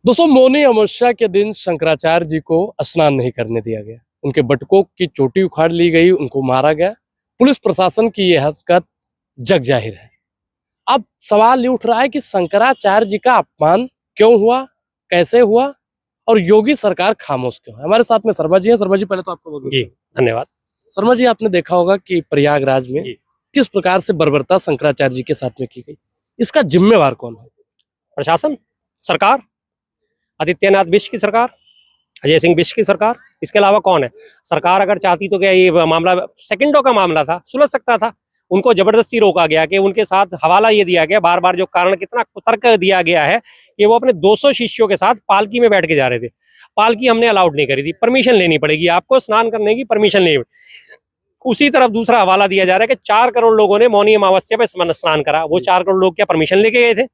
दोस्तों, मौनी अमावस्या के दिन शंकराचार्य जी को स्नान नहीं करने दिया गया। उनके बटुकों की चोटी उखाड़ ली गई, उनको मारा गया। पुलिस प्रशासन की यह हरकत जग जाहिर है। अब सवाल ये उठ रहा है कि शंकराचार्य जी का अपमान क्यों हुआ, कैसे हुआ और योगी सरकार खामोश क्यों है। हमारे साथ में शर्मा जी हैं। शर्मा जी, पहले तो आपको बहुत जी धन्यवाद। शर्मा जी, आपने देखा होगा कि प्रयागराज में किस प्रकार से बर्बरता शंकराचार्य जी के साथ में की गई। इसका जिम्मेवार कौन है? प्रशासन, सरकार, आदित्यनाथ बिष्ट की सरकार, अजय सिंह बिष्ट की सरकार। इसके अलावा कौन है? सरकार अगर चाहती तो क्या ये मामला सेकंडों का मामला था, सुलझ सकता था। उनको जबरदस्ती रोका गया कि उनके साथ हवाला ये दिया गया, बार बार जो कारण कितना कुतर्क दिया गया है कि वो अपने 200 शिष्यों के साथ पालकी में बैठ के जा रहे थे। पालकी हमने अलाउड नहीं करी थी, परमिशन लेनी पड़ेगी आपको, स्नान करने की परमिशन लेनी। उसी तरफ दूसरा हवाला दिया जा रहा है कि 4 करोड़ लोगों ने मौनी अमावस्या पे स्नान करा। वो 4 करोड़ लोग क्या परमिशन लेके गए थे?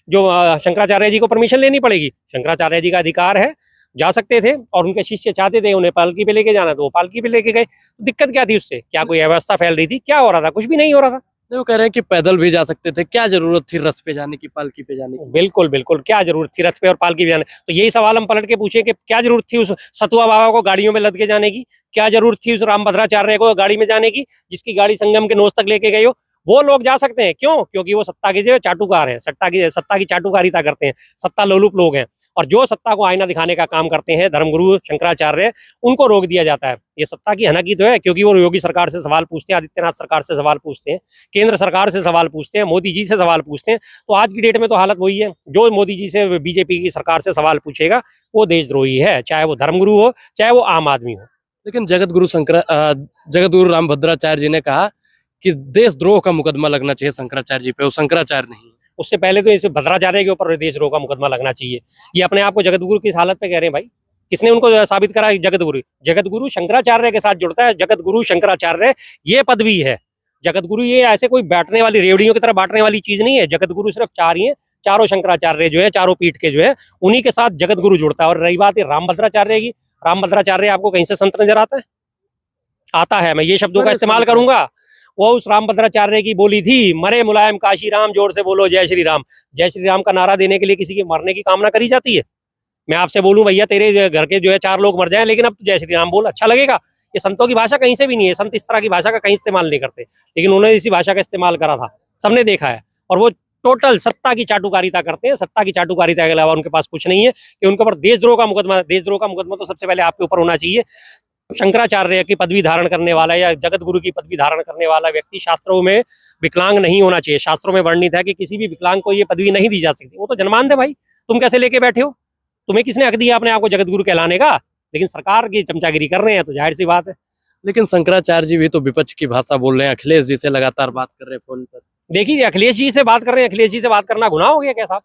जो शंकराचार्य जी को परमिशन लेनी पड़ेगी। शंकराचार्य जी का अधिकार है, जा सकते थे, और उनके शिष्य चाहते थे उन्हें पालकी पे लेके जाना, तो वो पालकी पे लेके गए। तो दिक्कत क्या थी उससे? क्या कोई अव्यवस्था फैल रही थी? क्या हो रहा था? कुछ भी नहीं हो रहा था। वो कह रहे हैं कि पैदल भी जा सकते थे, क्या जरूरत थी रथ पे जाने की, पालकी पे जाने की? बिल्कुल बिल्कुल, क्या जरूरत थी रथ पे और पालकी पे जाने? तो यही सवाल हम पलट के पूछे कि क्या जरूरत थी उस सतुआ बाबा को गाड़ियों में लद के जाने की? क्या जरूरत थी उस रामभद्राचार्य को गाड़ी में जाने की, जिसकी गाड़ी संगम के नोस तक लेके गए हो? वो लोग जा सकते हैं, क्यों? क्योंकि वो सत्ता के जो चाटुकार हैं, सत्ता की चाटुकारिता करते हैं, सत्ता लोलुप लोग हैं। और जो सत्ता को आईना दिखाने का काम करते हैं धर्मगुरु शंकराचार्य, उनको रोक दिया जाता है। ये सत्ता की हनकी तो है, क्योंकि वो योगी सरकार से सवाल पूछते हैं, आदित्यनाथ सरकार से सवाल पूछते हैं, केंद्र सरकार से सवाल पूछते हैं, मोदी जी से सवाल पूछते हैं। तो आज की डेट में तो हालत वही है, जो मोदी जी से बीजेपी की सरकार से सवाल पूछेगा वो देशद्रोही है, चाहे वो धर्मगुरु हो, चाहे वो आम आदमी हो। लेकिन जगत गुरु रामभद्राचार्य जी ने कहा कि देशद्रोह का मुकदमा लगना चाहिए शंकराचार्य जी पे, वो शंकराचार्य नहीं है। उससे पहले तो इस भद्राचार्य के ऊपर देशद्रोह का मुकदमा लगना चाहिए। ये अपने आप को जगतगुरु की हालत पे कह रहे हैं भाई। किसने उनको साबित करा? जगतगुरु शंकराचार्य के साथ जुड़ता है। जगतगुरु शंकराचार्य ये पदवी है। जगतगुरु ये ऐसे कोई बांटने वाली, रेवड़ियों की तरह बांटने वाली चीज नहीं है। जगतगुरु सिर्फ 4 ही है, चारों शंकराचार्य जो है, चारों पीठ के जो है, उन्हीं के साथ जगतगुरु जुड़ता है। और रही बात है रामभद्राचार्य की, रामभद्राचार्य आपको कहीं से संत नजर आता है? आता है, मैं ये शब्दों का इस्तेमाल करूंगा। वो उस रामभद्राचार्य की बोली थी, मरे मुलायम काशी राम, जोर से बोलो जय श्री राम। जय श्री राम का नारा देने के लिए किसी के मरने की कामना करी जाती है? मैं आपसे बोलूं भैया तेरे घर के जो है 4 लोग मर जाएं, लेकिन अब तो जय श्री राम बोल, अच्छा लगेगा? ये संतों की भाषा कहीं से भी नहीं है। संत इस तरह की भाषा का कहीं इस्तेमाल नहीं करते, लेकिन उन्होंने इसी भाषा का इस्तेमाल करा था, सबने देखा है। और वो टोटल सत्ता की चाटुकारिता करते हैं। सत्ता की चाटुकारिता के अलावा उनके पास कुछ नहीं है कि उनके ऊपर देशद्रोह का मुकदमा तो सबसे पहले आपके ऊपर होना चाहिए। शंकराचार्य की पदवी धारण करने वाला या जगत गुरु की पदवी धारण करने वाला व्यक्ति शास्त्रों में विकलांग नहीं होना चाहिए। शास्त्रों में वर्णित है कि किसी भी विकलांग को ये पदवी नहीं दी जा सकती। वो तो जन्मांध है भाई, तुम कैसे लेके बैठे हो? तुम्हें किसने हक दिया अपने आप को जगत गुरु कहलाने का? लेकिन सरकार की चमचागिरी कर रहे हैं, तो जाहिर सी बात है। लेकिन शंकराचार्य जी भी तो विपक्ष की भाषा बोल रहे हैं, अखिलेश जी से लगातार बात कर रहे हैं फोन पर। देखिए, अखिलेश जी से बात कर रहे हैं, अखिलेश जी से बात करना गुनाह हो गया क्या साहब?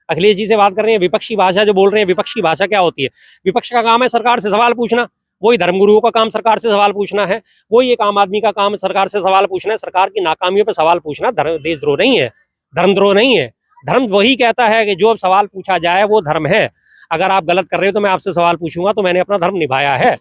अखिलेश जी से बात कर रहे हैं, विपक्षी भाषा जो बोल रहे हैं। विपक्ष की भाषा क्या होती है? विपक्ष का काम है सरकार से सवाल पूछना। वही धर्मगुरुओं का काम सरकार से सवाल पूछना है, वही एक आम आदमी का काम सरकार से सवाल पूछना है। सरकार की नाकामियों पर सवाल पूछना देशद्रोह नहीं है, धर्मद्रोह नहीं है। धर्म वही कहता है कि जो सवाल पूछा जाए वो धर्म है। अगर आप गलत कर रहे हो तो मैं आपसे सवाल पूछूंगा, तो मैंने अपना धर्म निभाया है,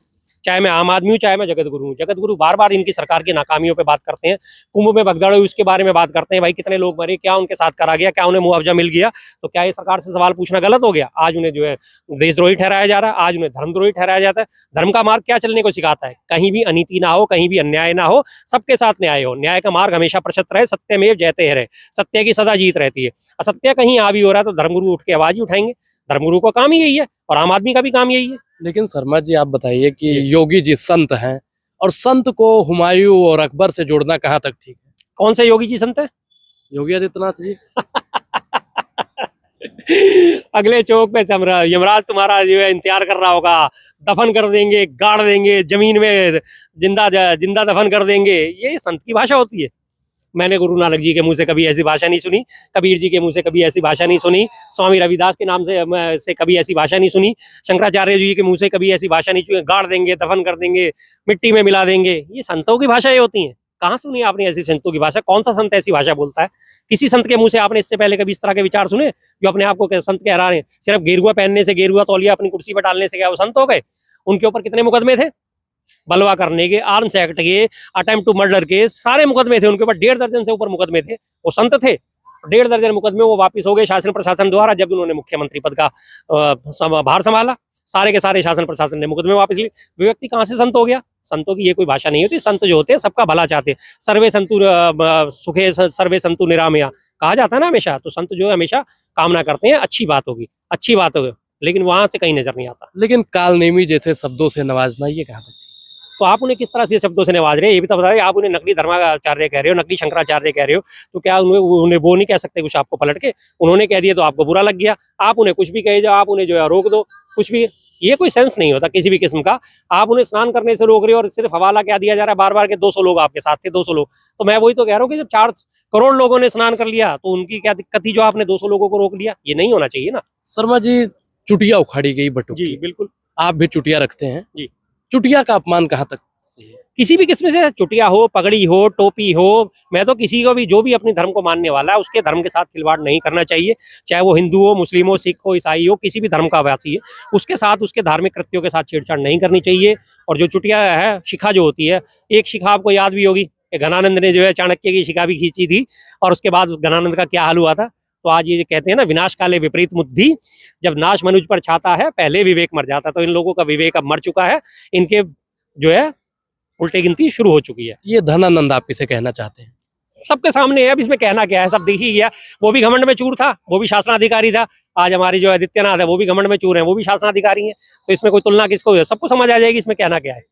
चाहे मैं आम आदमी हूँ, चाहे मैं जगतगुरु हूँ। जगतगुरु बार बार इनकी सरकार की नाकामियों पे बात करते हैं। कुंभ में भगदड़ हुई उसके बारे में बात करते हैं, भाई कितने लोग मरे, क्या उनके साथ करा गया, क्या उन्हें मुआवजा मिल गया? तो क्या ये सरकार से सवाल पूछना गलत हो गया? आज उन्हें जो है देशद्रोही ठहराया जा रहा है, आज उन्हें धर्मद्रोही ठहराया जाता है। धर्म का मार्ग क्या चलने को सिखाता है? कहीं भी अनीति ना हो, कहीं भी अन्याय ना हो, सबके साथ न्याय हो। न्याय का मार्ग हमेशा प्रशस्त रहे, सत्यमेव जयते रहे, सत्य की सदा जीत रहती है। असत्य कहीं आ भी हो रहा है तो धर्मगुरु उठ के आवाज ही उठाएंगे। धर्मगुरु का काम ही यही है, और आम आदमी का भी काम यही है। लेकिन शर्मा जी, आप बताइए कि योगी जी संत हैं, और संत को हुमायूं और अकबर से जोड़ना कहाँ तक ठीक है? कौन से योगी जी संत है? योगी आदित्यनाथ जी। अगले चौक पे यमराज तुम्हारा जो है इंतजार कर रहा होगा, दफन कर देंगे, गाड़ देंगे जमीन में, जिंदा दफन कर देंगे। ये संत की भाषा होती है? मैंने गुरु नानक जी के मुंह से कभी ऐसी भाषा नहीं सुनी, कबीर जी के मुंह से कभी ऐसी भाषा नहीं सुनी, स्वामी रविदास के नाम से कभी ऐसी भाषा नहीं सुनी, शंकराचार्य जी के मुंह से कभी ऐसी भाषा नहीं सुनी। गाड़ देंगे, दफन कर देंगे, मिट्टी में मिला देंगे, ये संतों की भाषाएं होती हैं। कहाँ सुनी आपने ऐसी संतों की भाषा? कौन सा संत ऐसी भाषा बोलता है? किसी संत के मुंह से आपने इससे पहले कभी इस तरह के विचार सुने जो अपने आप को संत कह रहे हैं? सिर्फ गेरुआ पहनने से, गेरुआ तौलिया अपनी कुर्सी पर डालने से क्या वो संत हो गए? उनके ऊपर कितने मुकदमे थे? बलवा करने के, आर्म्स एक्ट के, अटेम्प्ट टू मर्डर के, सारे मुकदमे थे उनके ऊपर। 1.5 दर्जन से ऊपर मुकदमे थे। वो संत थे? 1.5 दर्जन मुकदमे वो वापस हो गए शासन प्रशासन द्वारा जब उन्होंने मुख्यमंत्री पद का भार संभाला। सारे के सारे शासन प्रशासन ने मुकदमे वापस लिए। व्यक्ति कहाँ से संत हो गया? संतों की ये कोई भाषा नहीं होती। संत जो होते हैं सबका भला चाहते हैं। सर्वे संतु सुखे सर्वे संतु निरामया कहा जाता है ना हमेशा। तो संत जो है हमेशा कामना करते हैं अच्छी बात होगी, अच्छी बात होगी, लेकिन वहां से कहीं नजर नहीं आता। लेकिन कालनेमी जैसे शब्दों से नवाजना ये कहा? तो आप उन्हें किस तरह से शब्दों से नवाज रहे हैं ये भी तो बता रहे। आप उन्हें नकली धर्माचार्य कह रहे हो, नकली शंकराचार्य कह रहे हो, तो क्या उन्हें वो नहीं कह सकते कुछ आपको पलट के? उन्होंने कह दिया तो आपको बुरा लग गया, आप उन्हें कुछ भी कहे जाओ, आप उन्हें जो है रोक दो कुछ भी। ये कोई सेंस नहीं होता किसी भी किस्म का। आप उन्हें स्नान करने से रोक रहे हो और सिर्फ हवाला क्या दिया जा रहा है बार बार के 200 लोग आपके साथ थे, 200 लोग। तो मैं वही तो कह रहा हूँ कि जब 4 करोड़ लोगों ने स्नान कर लिया तो उनकी क्या दिक्कत थी जो आपने 200 लोगों को रोक लिया? ये नहीं होना चाहिए ना। शर्मा जी, चुटिया उखाड़ी गई बटुक जी की। बिल्कुल। आप भी चुटिया रखते हैं जी। चुटिया का अपमान कहाँ तक सही है? किसी भी किस्म से, चुटिया हो, पगड़ी हो, टोपी हो, मैं तो किसी को भी जो भी अपने धर्म को मानने वाला है उसके धर्म के साथ खिलवाड़ नहीं करना चाहिए। चाहे वो हिंदू हो, मुस्लिम हो, सिख हो, ईसाई हो, किसी भी धर्म का वासी है, उसके साथ उसके धार्मिक कृत्यों के साथ छेड़छाड़ नहीं करनी चाहिए। और जो चुटिया है, शिखा जो होती है, एक शिखा आपको याद भी होगी कि घनानंद ने जो है चाणक्य की शिखा भी खींची थी और उसके बाद घनानंद का क्या हाल हुआ था। तो आज ये कहते हैं ना, विनाश काले विपरीत बुद्धि, जब नाश मनुज पर छाता है पहले विवेक मर जाता। तो इन लोगों का विवेक अब मर चुका है, इनके जो है उल्टे गिनती शुरू हो चुकी है। ये धनानंद आप इसे कहना चाहते हैं? सबके सामने है, अब इसमें कहना क्या है, सब दिख ही गया। वो भी घमंड में चूर था, वो भी शासनाधिकारी था। आज हमारी जो आदित्यनाथ है वो भी घमंड में चूर है, वो भी शासनाधिकारी है। तो इसमें कोई तुलना किसको है? सबको समझ आ जाएगी इसमें कहना क्या है।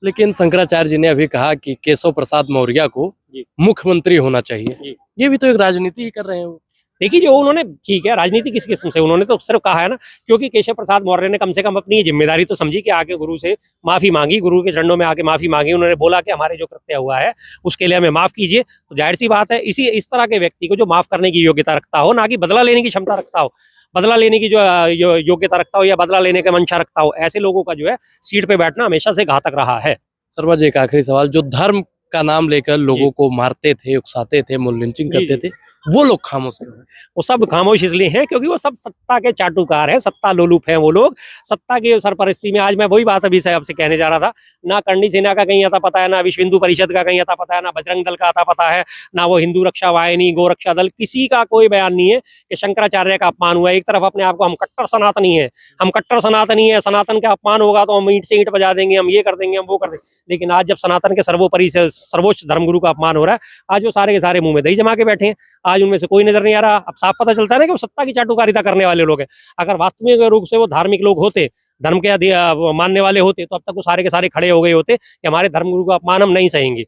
लेकिन शंकराचार्य जी ने अभी कहा कि केशव प्रसाद मौर्य को जी। मुख्यमंत्री होना चाहिए। जी। ये भी तो एक राजनीति ही कर रहे हैं वो। देखिए, जो उन्होंने, ठीक है, राजनीति किस किस्म से, उन्होंने तो सिर्फ कहा है ना, क्योंकि केशव प्रसाद मौर्य ने कम से कम अपनी जिम्मेदारी तो समझी कि आके गुरु से माफी मांगी, गुरु के चरणों में आके माफी मांगी। उन्होंने बोला कि हमारे जो कृत्य हुआ है उसके लिए हमें माफ कीजिए। तो जाहिर सी बात है, इस तरह के व्यक्ति को जो माफ करने की योग्यता रखता हो, ना कि बदला लेने की क्षमता रखता हो, बदला लेने की जो योग्यता रखता हो या बदला लेने का मंशा रखता हो, ऐसे लोगों का जो है सीट पे बैठना हमेशा से घातक रहा है। शर्मा जी, एक आखिरी सवाल, जो धर्म का नाम लेकर लोगों को मारते थे, उकसाते थे, मूल लिंचिंग करते थे, वो लोग खामोश क्यों हैं? वो सब खामोश इसलिए हैं क्योंकि वो सब सत्ता के चाटुकार हैं, सत्ता लोलुप हैं वो लोग। सत्ता की सरपरस्ती में, आज मैं वही बात अभी से आपसे कहने जा रहा था, ना करणी सेना का कहीं अता पता है, ना विश्व हिंदू परिषद का कहीं अता पता है, ना बजरंग दल का अता पता है, ना वो हिंदू रक्षा वाहिनी, गो रक्षा दल, किसी का कोई बयान नहीं है कि शंकराचार्य का अपमान हुआ है। एक तरफ अपने आप को हम कट्टर सनातनी है, हम कट्टर सनातनी है, सनातन का अपमान होगा तो हम ईंट से ईंट बजा देंगे, हम ये कर देंगे, हम वो कर देंगे। लेकिन आज जब सनातन के सर्वोपरि से सर्वोच्च धर्मगुरु का अपमान हो रहा है, आज वो सारे के सारे मुंह में दही जमा के बैठे हैं। आज उनमें से कोई नजर नहीं आ रहा। अब साफ पता चलता है ना कि वो सत्ता की चाटुकारिता करने वाले लोग हैं। अगर वास्तविक रूप से वो धार्मिक लोग होते, धर्म के मानने वाले होते, तो अब तक वो सारे के सारे खड़े हो गए होते कि हमारे धर्मगुरु का अपमान हम नहीं सहेंगे।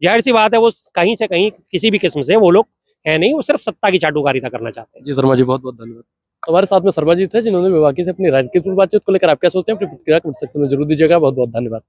जाहिर सी बात है, वो कहीं से कहीं किसी भी किस्म से वो लोग है नहीं, वो सिर्फ सत्ता की चाटुकारिता करना चाहते हैं। जी शर्मा जी, बहुत बहुत धन्यवाद। हमारे साथ में शर्मा जी थे जिन्होंने विवाकी से अपनी राजनीतिक बातचीत को लेकर आप क्या सोचते हैं, अपनी प्रतिक्रिया कमेंट सेक्शन में जरूर दीजिएगा। बहुत बहुत धन्यवाद।